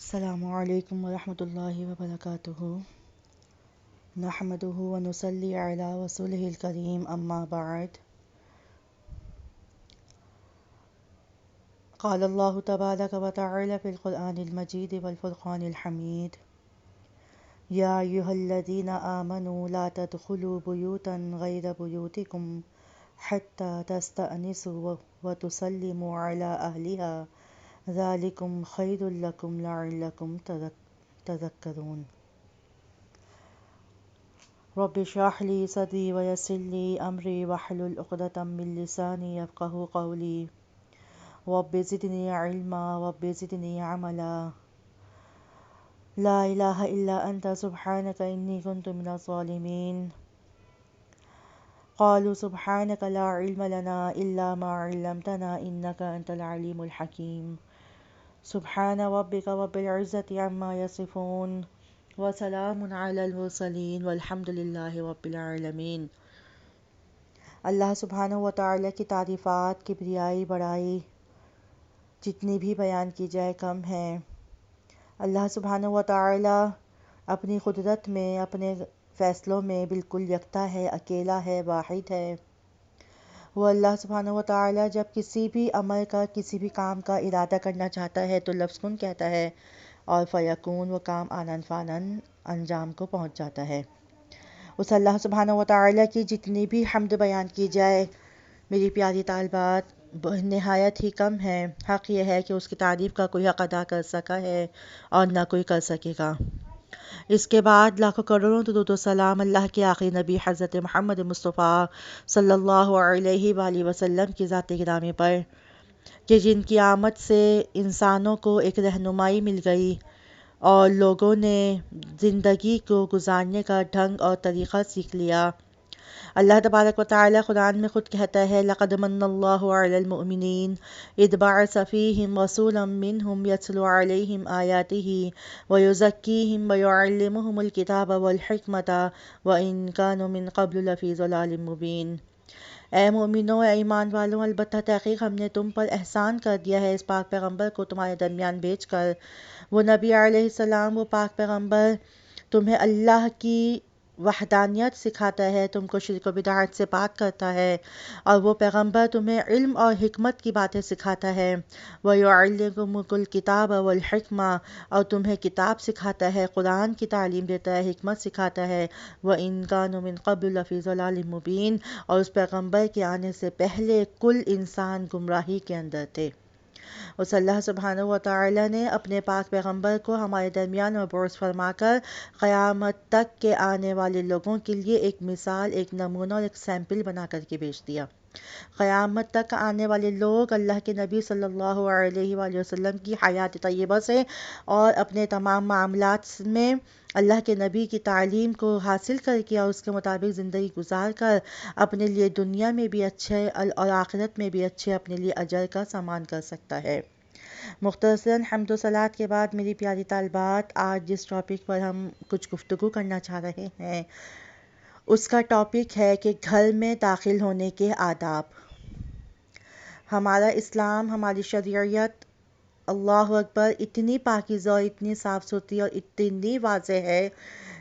السلام علیکم ورحمۃ اللہ وبرکاتہ نحمده ونصلي على رسوله الكريم اما بعد قال الله تبارك وتعالى في القرآن المجيد والفرقان الحميد يا أيها الذين آمنوا لا تدخلوا بيوتا غير بيوتكم حتى تستأنسوا وتسلموا على أهلها ذلكم خير لكم لعلكم تذكرون رب اشرح لي صدري ويسر لي أمري واحلل عقدة من لساني يفقهوا قولي رب زدني علما رب زدني عملا لا إله إلا أنت سبحانك إني كنت من الظالمين قالوا سبحانك لا علم لنا إلا ما علمتنا إنك أنت العليم الحكيم سبحان ربك رب العزة عما يصفون وسلام على المرسلين والحمد لله رب العالمين۔ اللہ سبحانہ و تعالیٰ کی تعریفات، کبریائی، بڑائی جتنی بھی بیان کی جائے کم ہیں۔ اللہ سبحانہ و تعالیٰ اپنی قدرت میں، اپنے فیصلوں میں بالکل یکتا ہے، اکیلا ہے، واحد ہے۔ وہ اللہ سبحانہ و تعالیٰ جب کسی بھی عمل کا، کسی بھی کام کا ارادہ کرنا چاہتا ہے تو لفظ کن کہتا ہے اور فیکون، وہ کام آنن فانن انجام کو پہنچ جاتا ہے۔ اس اللہ سبحانہ و تعالیٰ کی جتنی بھی حمد بیان کی جائے میری پیاری طالبات نہایت ہی کم ہے۔ حق یہ ہے کہ اس کی تعریف کا کوئی حق ادا کر سکا ہے اور نہ کوئی کر سکے گا۔ اس کے بعد لاکھوں کروڑوں درود و سلام اللہ کے آخری نبی حضرت محمد مصطفیٰ صلی اللہ علیہ وآلہ وسلم کی ذات گرامی پر، کہ جن کی آمد سے انسانوں کو ایک رہنمائی مل گئی اور لوگوں نے زندگی کو گزارنے کا ڈھنگ اور طریقہ سیکھ لیا۔ اللہ تبارک و تعالیٰ قرآن میں خود کہتا ہے لَقَدْ مَنَّ اللَّهُ عَلَى الْمُؤْمِنِينَ إِذْ بَعَثَ فِيهِمْ رَسُولًا مِّنْهُمْ يَتْلُو عَلَيْهِمْ آيَاتِهِ وَيُزَكِّيهِمْ وَيُعَلِّمُهُمُ الْكِتَابَ وَالْحِكْمَةَ وَإِن كَانُوا مِن قَبْلُ لَفِي ضَلَالٍ مُّبِينٍ۔ اے مومنو، اے ایمان والوں، البتہ تحقیق ہم نے تم پر احسان کر دیا ہے اس پاک پیغمبر کو تمہارے درمیان بھیج کر۔ وہ نبی علیہ السلام، وہ پاک پیغمبر تمہیں اللہ کی وحدانیت سکھاتا ہے، تم کو شرک و بدعت سے پاک کرتا ہے، اور وہ پیغمبر تمہیں علم اور حکمت کی باتیں سکھاتا ہے۔ وَيُعَلِّمُكُمُ الْكِتَابَ وَالْحِكْمَةَ، اور تمہیں کتاب سکھاتا ہے، قرآن کی تعلیم دیتا ہے، حکمت سکھاتا ہے۔ وَإِن كَانُوا مِن قَبْلُ لَفِي ضَلَالٍ مُّبِينٍ، اور اس پیغمبر کے آنے سے پہلے کل انسان گمراہی کے اندر تھے۔ اس اللہ سبحانہ و تعالیٰ نے اپنے پاک پیغمبر کو ہمارے درمیان مبعوث فرما کر قیامت تک کے آنے والے لوگوں کے لیے ایک مثال، ایک نمونہ اور ایک سیمپل بنا کر کے بھیج دیا۔ قیامت تک آنے والے لوگ اللہ کے نبی صلی اللہ علیہ وآلہ وسلم کی حیات طیبہ سے اور اپنے تمام معاملات میں اللہ کے نبی کی تعلیم کو حاصل کر کے اور اس کے مطابق زندگی گزار کر اپنے لیے دنیا میں بھی اچھے اور آخرت میں بھی اچھے اپنے لیے اجر کا سامان کر سکتا ہے۔ مختصراً حمد و صلوات کے بعد میری پیاری طالبات، آج جس ٹاپک پر ہم کچھ گفتگو کرنا چاہ رہے ہیں اس کا ٹاپک ہے کہ گھر میں داخل ہونے کے آداب۔ ہمارا اسلام، ہماری شریعت، اللہ اکبر، اتنی پاکیزہ اور اتنی صاف ستھری اور اتنی واضح ہے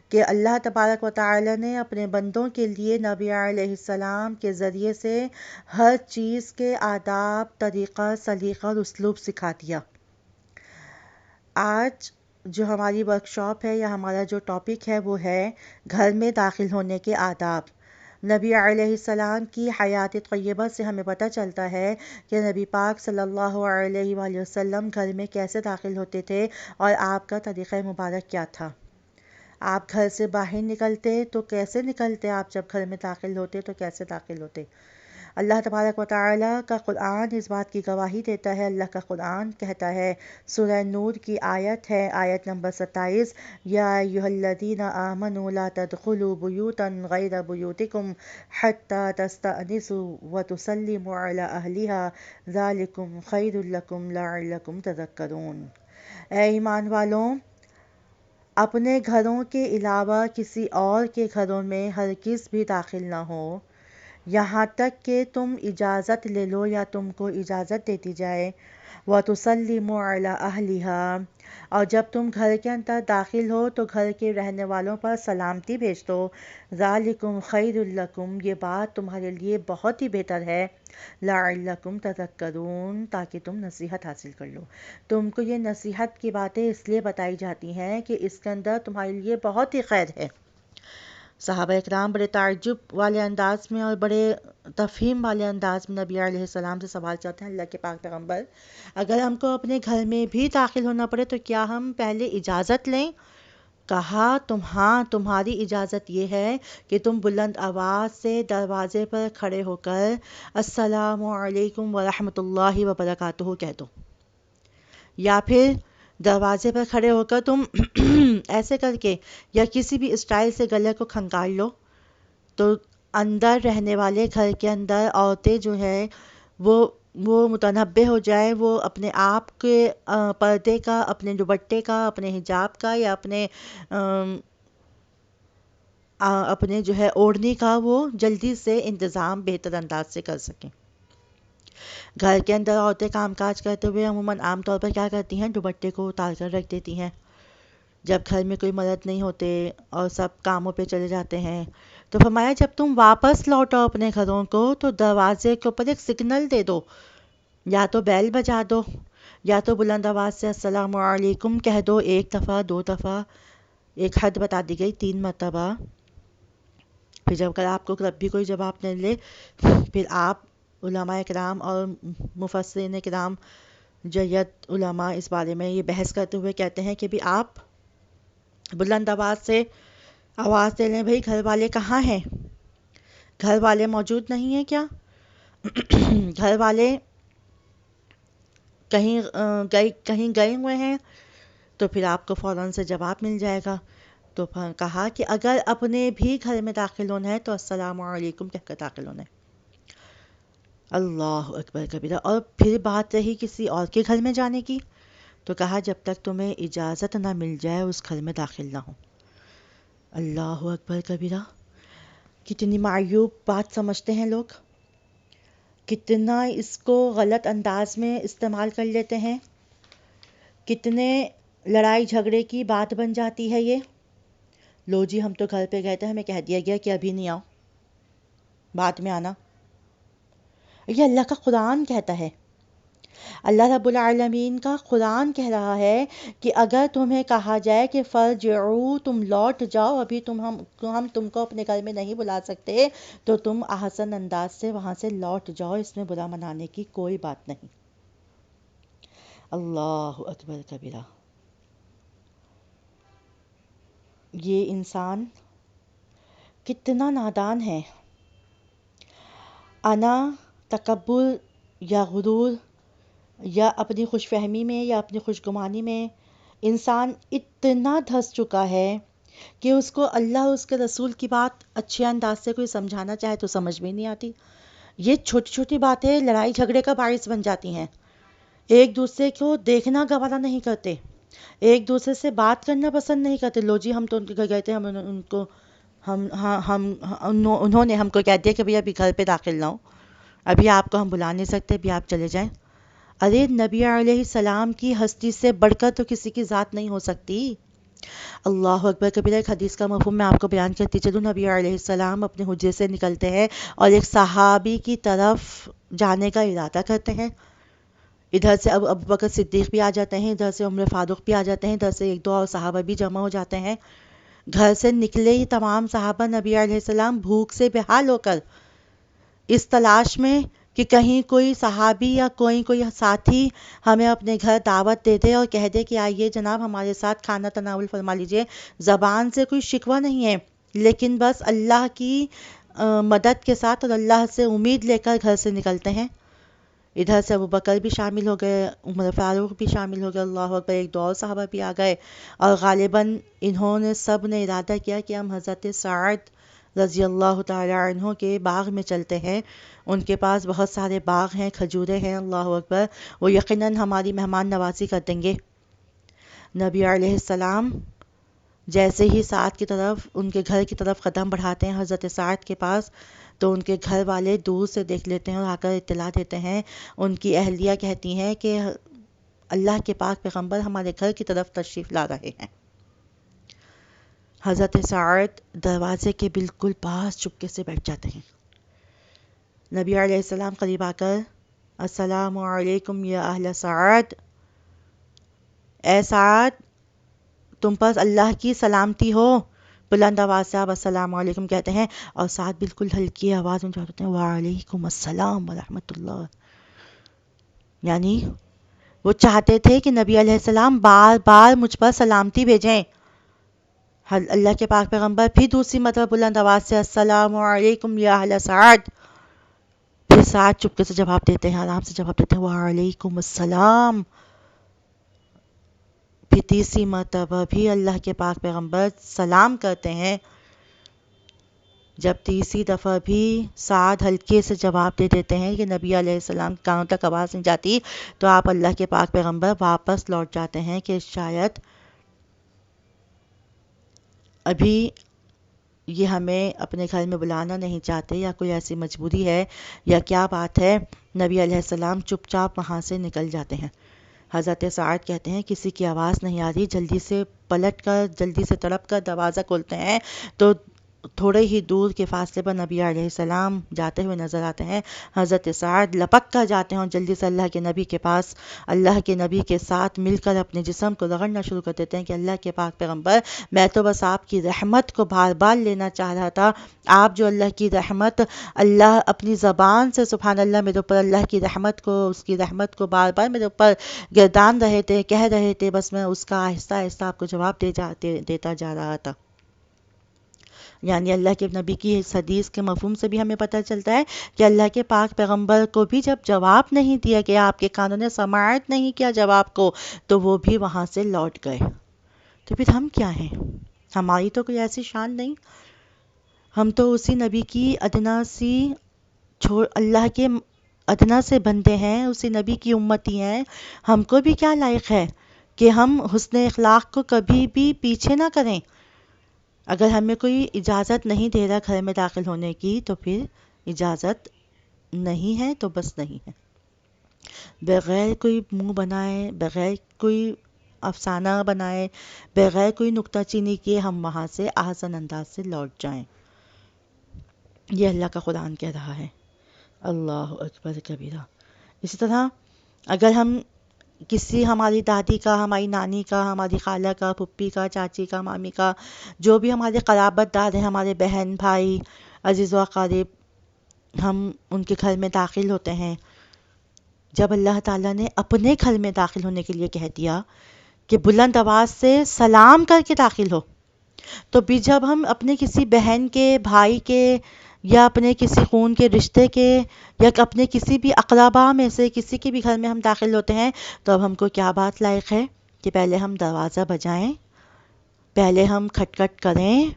کہ اللہ تبارک و تعالیٰ نے اپنے بندوں کے لیے نبی علیہ السلام کے ذریعے سے ہر چیز کے آداب، طریقہ، سلیقہ اور اسلوب سکھا دیا۔ آج جو ہماری ورکشاپ ہے یا ہمارا جو ٹاپک ہے وہ ہے گھر میں داخل ہونے کے آداب۔ نبی علیہ السلام کی حیات طیبہ سے ہمیں پتہ چلتا ہے کہ نبی پاک صلی اللہ علیہ وآلہ وسلم گھر میں کیسے داخل ہوتے تھے اور آپ کا طریقہ مبارک کیا تھا۔ آپ گھر سے باہر نکلتے تو کیسے نکلتے، آپ جب گھر میں داخل ہوتے تو کیسے داخل ہوتے۔ اللہ تبارک و تعالیٰ کا قرآن اس بات کی گواہی دیتا ہے۔ اللہ کا قرآن کہتا ہے، سورہ نور کی آیت ہے، آیت نمبر 27، یا ایھا الذین آمنوا لا تدخلوا بیوتا غیر بیوتکم حتی تستأنسوا وتسلموا علی اہلها ذلکم خیر لکم لعلکم تذکرون۔ اے ایمان والوں، اپنے گھروں کے علاوہ کسی اور کے گھروں میں ہرگز بھی داخل نہ ہو، یہاں تک کہ تم اجازت لے لو یا تم کو اجازت دے دی جائے، وَتُسَلِّمُوا عَلَىٰ أَهْلِهَا، اور جب تم گھر کے اندر داخل ہو تو گھر کے رہنے والوں پر سلامتی بھیج دو، ذَلِكُمْ خَيْرٌ لَكُمْ، یہ بات تمہارے لیے بہت ہی بہتر ہے، لَعَلَّكُمْ تَذَكَّرُونَ، تاکہ تم نصیحت حاصل کر لو۔ تم کو یہ نصیحت کی باتیں اس لیے بتائی جاتی ہیں کہ اس کے اندر تمہارے لیے بہت ہی خیر ہے۔ صحابہ اکرام بڑے تعجب والے انداز میں اور بڑے تفہیم والے انداز میں نبی علیہ السلام سے سوال کرتے ہیں، اللہ کے پاک پیغمبر، اگر ہم کو اپنے گھر میں بھی داخل ہونا پڑے تو کیا ہم پہلے اجازت لیں؟ کہا تمہاری اجازت یہ ہے کہ تم بلند آواز سے دروازے پر کھڑے ہو کر السلام علیکم ورحمۃ اللہ وبرکاتہ کہہ دو، یا پھر دروازے پر کھڑے ہو کر تم ایسے کر کے یا کسی بھی اسٹائل سے گلے کو کھنگال لو تو اندر رہنے والے گھر کے اندر عورتیں جو ہے وہ متنبہ ہو جائیں، وہ اپنے آپ کے پردے کا، اپنے دوپٹے کا، اپنے حجاب کا یا اپنے جو ہے اوڑھنے کا وہ جلدی سے انتظام بہتر انداز سے کر سکیں۔ گھر کے اندر عورتیں کام کاج کرتے ہوئے عموماً عام طور پر کیا کرتی ہیں، دوپٹے کو اتار کر رکھ دیتی ہیں۔ جب گھر میں کوئی مرد نہیں ہوتے اور سب کاموں پہ چلے جاتے ہیں تو فرمایا جب تم واپس لوٹو اپنے گھروں کو تو دروازے کے اوپر ایک سگنل دے دو، یا تو بیل بجا دو یا تو بلند آواز سے السلام علیکم کہہ دو، ایک دفعہ، دو دفعہ، ایک حد بتا دی گئی 3 مرتبہ۔ پھر جب اگر آپ کو کب بھی کوئی جواب نہیں لے پھر آپ علماء کرام اور مفسرین کرام جید علماء اس بارے میں یہ بحث کرتے ہوئے کہتے ہیں کہ بھی آپ بلند آواز سے آواز دے لیں، بھئی گھر والے کہاں ہیں؟ گھر والے موجود نہیں ہیں کیا؟ گھر والے کہیں گئے ہوئے ہیں؟ تو پھر آپ کو فوراً سے جواب مل جائے گا۔ تو پھر کہا کہ اگر اپنے بھی گھر میں داخل ہونا ہے تو السلام علیکم کہہ کر داخل ہونا ہے۔ اللہ اکبر کبیرہ۔ اور پھر بات رہی کسی اور کے گھر میں جانے کی تو کہا جب تک تمہیں اجازت نہ مل جائے اس گھر میں داخل نہ ہو۔ اللہ اکبر کبیرہ۔ کتنی معیوب بات سمجھتے ہیں لوگ، کتنا اس کو غلط انداز میں استعمال کر لیتے ہیں، کتنے لڑائی جھگڑے کی بات بن جاتی ہے یہ۔ لو جی ہم تو گھر پہ گئے تھے، ہمیں کہہ دیا گیا کہ ابھی نہیں آؤ، بعد میں آنا۔ یہ اللہ کا قرآن کہتا ہے، اللہ رب العالمین کا قرآن کہہ رہا ہے کہ اگر تمہیں کہا جائے کہ فرجعو، تم لوٹ جاؤ، ابھی ہم تم کو اپنے گھر میں نہیں بلا سکتے تو تم احسن انداز سے وہاں سے لوٹ جاؤ، اس میں برا منانے کی کوئی بات نہیں۔ اللہ اکبر کبیرہ۔ یہ انسان کتنا نادان ہے۔ انا، تکبر یا غرور یا اپنی خوش فہمی میں یا اپنی خوش گمانی میں انسان اتنا دھس چکا ہے کہ اس کو اللہ اور اس کے رسول کی بات اچھے انداز سے کوئی سمجھانا چاہے تو سمجھ میں نہیں آتی۔ یہ چھوٹی چھوٹی باتیں لڑائی جھگڑے کا باعث بن جاتی ہیں۔ ایک دوسرے کو دیکھنا گوارا نہیں کرتے، ایک دوسرے سے بات کرنا پسند نہیں کرتے۔ لو جی ہم تو ان کے گھر گئے تھے، انہوں نے ہم کو کہہ دیا کہ بھئی ابھی گھر پہ داخل نہ ہو، ابھی آپ کو ہم بلا نہیں سکتے، ابھی آپ چلے جائیں۔ ارے نبی علیہ السلام کی ہستی سے بڑھ کر تو کسی کی ذات نہیں ہو سکتی۔ اللہ اکبر کبیرہ۔ ایک حدیث کا مفہوم میں آپ کو بیان کرتی چلوں، نبی علیہ السلام اپنے حجرے سے نکلتے ہیں اور ایک صحابی کی طرف جانے کا ارادہ کرتے ہیں۔ ادھر سے ابو بکر صدیق بھی آ جاتے ہیں، ادھر سے عمر فاروق بھی آ جاتے ہیں، ادھر سے ایک دو اور صحابہ بھی جمع ہو جاتے ہیں۔ گھر سے نکلے ہی تمام صحابہ نبی علیہ السلام بھوک سے بحال ہو کر اس تلاش میں کہ کہیں کوئی صحابی یا کوئی ساتھی ہمیں اپنے گھر دعوت دے دے اور کہہ دے کہ آئیے جناب ہمارے ساتھ کھانا تناول فرما لیجئے۔ زبان سے کوئی شکوہ نہیں ہے لیکن بس اللہ کی مدد کے ساتھ اور اللہ سے امید لے کر گھر سے نکلتے ہیں۔ ادھر سے ابو بکر بھی شامل ہو گئے، عمر فاروق بھی شامل ہو گئے، اللہ اکبر، ایک دو اور صحابہ بھی آ گئے، اور غالباً انہوں نے سب نے ارادہ کیا کہ ہم حضرت سعد رضی اللہ تعالی عنہ کے باغ میں چلتے ہیں، ان کے پاس بہت سارے باغ ہیں، کھجورے ہیں، اللہ اکبر، وہ یقیناً ہماری مہمان نوازی کر دیں گے۔ نبی علیہ السلام جیسے ہی سعد کی طرف ان کے گھر کی طرف قدم بڑھاتے ہیں حضرت سعد کے پاس، تو ان کے گھر والے دور سے دیکھ لیتے ہیں اور آ کر اطلاع دیتے ہیں. ان کی اہلیہ کہتی ہیں کہ اللہ کے پاک پیغمبر ہمارے گھر کی طرف تشریف لا رہے ہیں. حضرت سعد دروازے کے بالکل پاس چپکے سے بیٹھ جاتے ہیں. نبی علیہ السلام قریب آ کر السلام علیکم یا اہل سعد، اے سعد تم پر اللہ کی سلامتی ہو. بلند آواز سے آپ السلام علیکم کہتے ہیں اور سعد بالکل ہلکی آواز میں جواب دیتے ہیں وعلیکم السلام ورحمۃ اللہ. یعنی وہ چاہتے تھے کہ نبی علیہ السلام بار بار مجھ پر سلامتی بھیجیں. اللہ کے پاک پیغمبر پھر دوسری مرتبہ بلند آواز سے السلام علیکم یا اہل سعد. پھر سعد چپکے سے جواب دیتے ہیں، آرام سے جواب دیتے ہیں وعلیکم السلام. پھر تیسری مرتبہ بھی اللہ کے پاک پیغمبر سلام کرتے ہیں. جب تیسری دفعہ بھی سعد ہلکے سے جواب دے دیتے ہیں کہ نبی علیہ السلام کانوں تک آواز نہیں جاتی، تو آپ اللہ کے پاک پیغمبر واپس لوٹ جاتے ہیں کہ شاید ابھی یہ ہمیں اپنے گھر میں بلانا نہیں چاہتے یا کوئی ایسی مجبوری ہے یا کیا بات ہے. نبی علیہ السلام چپ چاپ وہاں سے نکل جاتے ہیں. حضرت سعد کہتے ہیں کسی کی آواز نہیں آ رہی، جلدی سے پلٹ کر جلدی سے تڑپ کر دروازہ کھولتے ہیں تو تھوڑے ہی دور کے فاصلے پر نبی علیہ السلام جاتے ہوئے نظر آتے ہیں. حضرت سعد لپک کر جاتے ہیں اور جلدی سے اللہ کے نبی کے پاس اللہ کے نبی کے ساتھ مل کر اپنے جسم کو رگڑنا شروع کر دیتے ہیں کہ اللہ کے پاک پیغمبر میں تو بس آپ کی رحمت کو بار بار لینا چاہ رہا تھا. آپ جو اللہ کی رحمت اللہ اپنی زبان سے سبحان اللہ میرے اوپر اللہ کی رحمت کو اس کی رحمت کو بار بار میرے اوپر گردان رہے تھے کہہ رہے تھے، بس میں اس کا آہستہ آہستہ آپ کو جواب دیتا جا رہا تھا. یعنی اللہ کے نبی کی اس حدیث کے مفہوم سے بھی ہمیں پتہ چلتا ہے کہ اللہ کے پاک پیغمبر کو بھی جب جواب نہیں دیا گیا، آپ کے کانوں نے سماعت نہیں کیا جواب کو، تو وہ بھی وہاں سے لوٹ گئے. تو پھر ہم کیا ہیں؟ ہماری تو کوئی ایسی شان نہیں. ہم تو اسی نبی کی اللہ کے ادنا سے بندے ہیں، اسی نبی کی امتی ہیں. ہم کو بھی کیا لائق ہے کہ ہم حسن اخلاق کو کبھی بھی پیچھے نہ کریں. اگر ہمیں کوئی اجازت نہیں دے رہا گھر میں داخل ہونے کی تو پھر اجازت نہیں ہے تو بس نہیں ہے. بغیر کوئی منہ بنائے، بغیر کوئی افسانہ بنائے، بغیر کوئی نکتہ چینی کیے ہم وہاں سے آسان انداز سے لوٹ جائیں. یہ اللہ کا قرآن کہہ رہا ہے. اللہ اکبر کبیرہ. اسی طرح اگر ہم کسی ہماری دادی کا، ہماری نانی کا، ہماری خالہ کا، پھپھی کا، چاچی کا، مامی کا، جو بھی ہمارے قرابت دار ہیں، ہمارے بہن بھائی عزیز و اقارب، ہم ان کے گھر میں داخل ہوتے ہیں. جب اللہ تعالیٰ نے اپنے گھر میں داخل ہونے کے لیے کہہ دیا کہ بلند آواز سے سلام کر کے داخل ہو، تو بھی جب ہم اپنے کسی بہن کے، بھائی کے یا اپنے کسی خون کے رشتے کے یا اپنے کسی بھی اقربا میں سے کسی کے بھی گھر میں ہم داخل ہوتے ہیں، تو اب ہم کو کیا بات لائق ہے کہ پہلے ہم دروازہ بجائیں، پہلے ہم کھٹکھٹ کریں.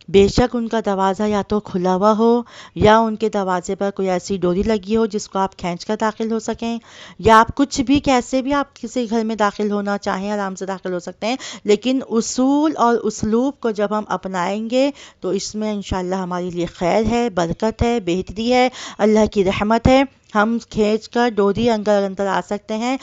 بے شک ان کا دروازہ یا تو کھلا ہوا ہو یا ان کے دروازے پر کوئی ایسی ڈوری لگی ہو جس کو آپ کھینچ کر داخل ہو سکیں، یا آپ کچھ بھی کیسے بھی آپ کسی گھر میں داخل ہونا چاہیں آرام سے داخل ہو سکتے ہیں. لیکن اصول اور اسلوب کو جب ہم اپنائیں گے تو اس میں انشاءاللہ ہمارے لیے خیر ہے، برکت ہے، بہتری ہے، اللہ کی رحمت ہے. ہم کھینچ کر ڈوری اندر آ سکتے ہیں.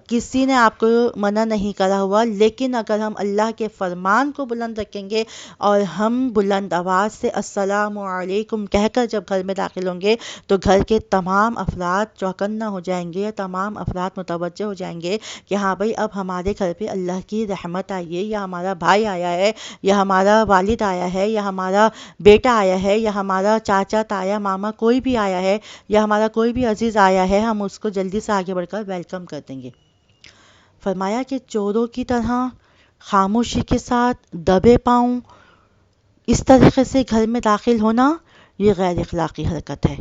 کسی نے آپ کو منع نہیں کرا ہوا، لیکن اگر ہم اللہ کے فرمان کو بلند رکھیں گے اور ہم بلند آواز سے السلام علیکم کہہ کر جب گھر میں داخل ہوں گے تو گھر کے تمام افراد چوکنا ہو جائیں گے، تمام افراد متوجہ ہو جائیں گے کہ ہاں بھائی اب ہمارے گھر پہ اللہ کی رحمت آئی ہے، یا ہمارا بھائی آیا ہے، یا ہمارا والد آیا ہے، یا ہمارا بیٹا آیا ہے، یا ہمارا چاچا تایا ماما کوئی بھی آیا ہے، یا ہمارا کوئی بھی عزیز آیا ہے، ہم اس کو جلدی سے آگے بڑھ کر ویلکم کر دیں گے. فرمایا کہ چوروں کی طرح خاموشی کے ساتھ دبے پاؤں اس طریقے سے گھر میں داخل ہونا یہ غیر اخلاقی حرکت ہے.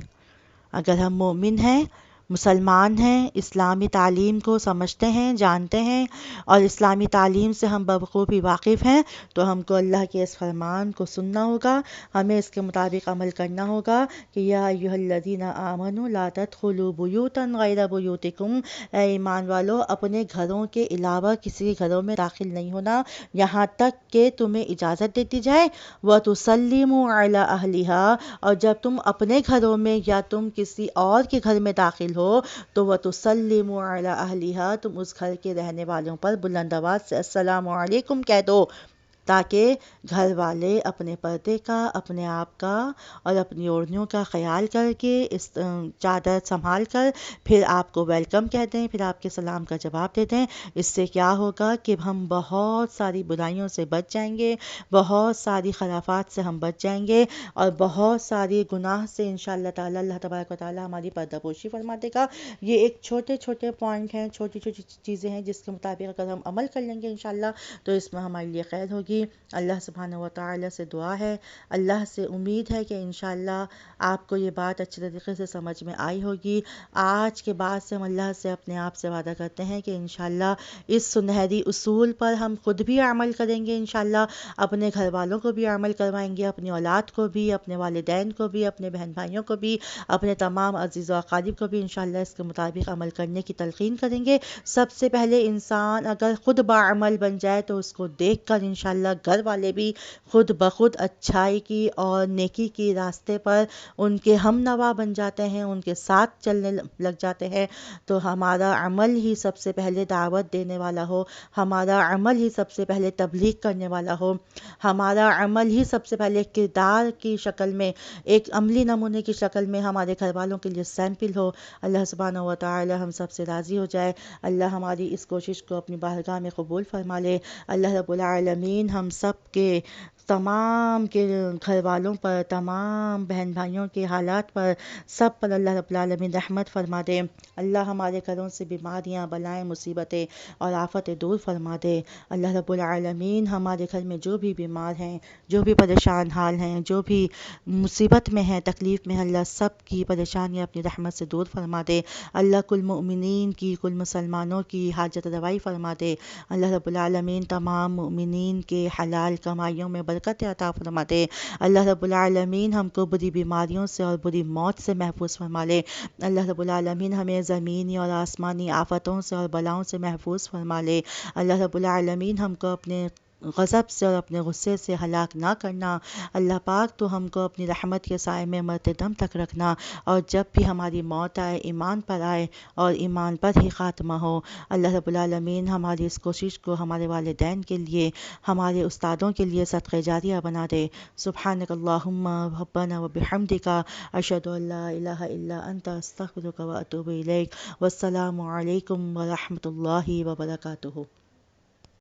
اگر ہم مومن ہیں مسلمان ہیں، اسلامی تعلیم کو سمجھتے ہیں، جانتے ہیں اور اسلامی تعلیم سے ہم بخوبی واقف ہیں، تو ہم کو اللہ کے اس فرمان کو سننا ہوگا، ہمیں اس کے مطابق عمل کرنا ہوگا کہ یا ایھا الذین آمنوا لا تدخلوا بیوتا غیر بیوتکم، اے ایمان والو اپنے گھروں کے علاوہ کسی کے گھروں میں داخل نہیں ہونا یہاں تک کہ تمہیں اجازت دے دی جائے، وَتُسَلِّمُوا عَلَىٰ أَهْلِهَا، اور جب تم اپنے گھروں میں یا تم کسی اور کے گھر میں داخل ہو تو وَتُسَلِّمُوا عَلَىٰ أَهْلِهَا، تم اس گھر کے رہنے والوں پر بلند آواز سے السلام علیکم کہہ دو، تاکہ گھر والے اپنے پردے کا، اپنے آپ کا اور اپنی اوڑھنیوں کا خیال کر کے اس چادر سنبھال کر پھر آپ کو ویلکم کہہ دیں، پھر آپ کے سلام کا جواب دے دیں۔ اس سے کیا ہوگا کہ ہم بہت ساری برائیوں سے بچ جائیں گے، بہت ساری خرافات سے ہم بچ جائیں گے اور بہت ساری گناہ سے انشاءاللہ تعالی اللہ تبارک و تعالی ہماری پردہ پوشی فرما دے گا۔ یہ ایک چھوٹے چھوٹے پوائنٹ ہیں، چھوٹی چھوٹی چیزیں ہیں جس کے مطابق اگر ہم عمل کر لیں گے انشاءاللہ تو اس میں ہمارے لیے خیر ہوگی۔ اللہ سبحانہ و تعالی سے دعا ہے، اللہ سے امید ہے کہ انشاءاللہ آپ کو یہ بات اچھے طریقے سے سمجھ میں آئی ہوگی۔ آج کے بعد سے ہم اللہ سے اپنے آپ سے وعدہ کرتے ہیں کہ انشاءاللہ اس سنہری اصول پر ہم خود بھی عمل کریں گے، انشاءاللہ اپنے گھر والوں کو بھی عمل کروائیں گے، اپنی اولاد کو بھی، اپنے والدین کو بھی، اپنے بہن بھائیوں کو بھی، اپنے تمام عزیز و اقارب کو بھی انشاءاللہ اس کے مطابق عمل کرنے کی تلقین کریں گے۔ سب سے پہلے انسان اگر خود باعمل بن جائے تو اس کو دیکھ کر انشاءاللہ گھر والے بھی خود بخود اچھائی کی اور نیکی کی راستے پر ان کے ہم نوا بن جاتے ہیں، ان کے ساتھ چلنے لگ جاتے ہیں۔ تو ہمارا عمل ہی سب سے پہلے دعوت دینے والا ہو، ہمارا عمل ہی سب سے پہلے تبلیغ کرنے والا ہو، ہمارا عمل ہی سب سے پہلے کردار کی شکل میں، ایک عملی نمونے کی شکل میں ہمارے گھر والوں کے لیے سیمپل ہو۔ اللہ سبحانہ و تعالی ہم سب سے راضی ہو جائے، اللہ ہماری اس کوشش کو اپنی بارگاہ میں قبول فرما لے۔ اللہ رب العالمین ہم سب کے تمام کے گھر والوں پر، تمام بہن بھائیوں کے حالات پر، سب پر اللہ رب العالمین رحمت فرما دے۔ اللہ ہمارے گھروں سے بیماریاں، بلائیں، مصیبتیں اور آفتیں دور فرما دے۔ اللہ رب العالمین ہمارے گھر میں جو بھی بیمار ہیں، جو بھی پریشان حال ہیں، جو بھی مصیبت میں ہیں، تکلیف میں ہیں، اللہ سب کی پریشانیاں اپنی رحمت سے دور فرما دے۔ اللہ کل مؤمنین کی، کل مسلمانوں کی حاجت روائی فرما دے۔ اللہ رب العالمین تمام مؤمنین کے حلال کمائیوں میں برکت عطا فرما دے۔ اللہ رب العالمین ہم کو بری بیماریوں سے اور بری موت سے محفوظ فرما لے۔ اللہ رب العالمین ہمیں زمینی اور آسمانی آفتوں سے اور بلاؤں سے محفوظ فرما لے۔ اللہ رب العالمین ہم کو اپنے غضب سے اور اپنے غصے سے ہلاک نہ کرنا۔ اللہ پاک تو ہم کو اپنی رحمت کے سائے میں مرتے دم تک رکھنا، اور جب بھی ہماری موت آئے ایمان پر آئے اور ایمان پر ہی خاتمہ ہو۔ اللہ رب العالمین ہماری اس کوشش کو ہمارے والدین کے لیے، ہمارے استادوں کے لیے صدقہ جاریہ بنا دے۔ سبحانک اللہم ربنا و بحمدک، اشہد ان لا الہ الا انت، استغفرک و اتوب الیک۔ والسلام علیکم ورحمۃ اللہ وبرکاتہ۔